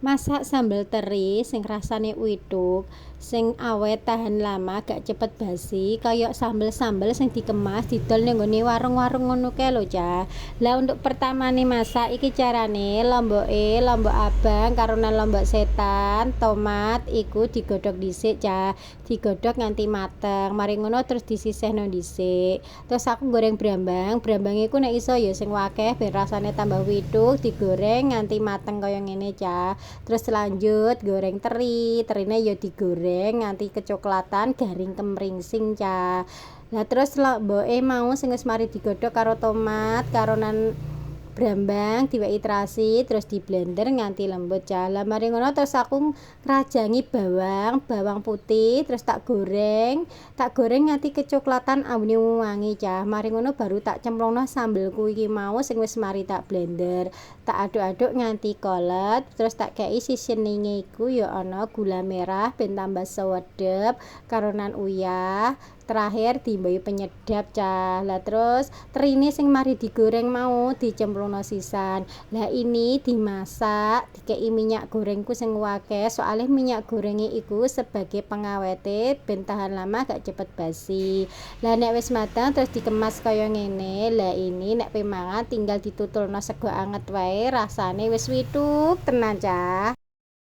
Masak sambal teri sing rasane uituh, sing awet tahan lama gak cepet basi, kaya sambel-sambel sing dikemas didol ning nggone warung-warung ngono kae lho, Cah. Lah untuk pertamane masak iki carane lombok abang karonan lombok setan, tomat iku digodhog dhisik, Cah. Digodhog nganti mateng. Mari ngono terus disisihno dhisik. Terus aku goreng brambang. Brambang iku nek iso ya sing akeh ben rasane tambah uituh, digoreng nganti mateng kaya ngene, Cah. Terus lanjut goreng terine ya digoreng nganti kecoklatan garing kemringsing, Cah. Lah terus lomboke mau sing wis mari digodhog karo tomat karonan brambang diweki terasi terus di blender nganti lembut, Cah. Lah mari ngono terus aku ngrajangi bawang putih terus tak goreng nganti kecoklatan ambune wangi, Cah. Mari ngono baru tak cemplungno sambelku iki mau sing wis mari tak blender, tak aduk-aduk nganti kolet terus tak kei seasoninge iku ya ana gula merah ben tambah sewedep karonan uyah, terakhir ditambahi penyedap, Cah. Lah terus terine sing mari digoreng mau dicemplungno sisan. Lah ini dimasak dikei minyak gorengku sing akeh soalnya minyak gorenge iku sebagai pengawete ben tahan lama gak cepet basi. Lah nek wis mateng terus dikemas kaya ngene. Lah ini nek pe mangan tinggal ditutulno sego anget wae rasane wis wituk tenan, Cah.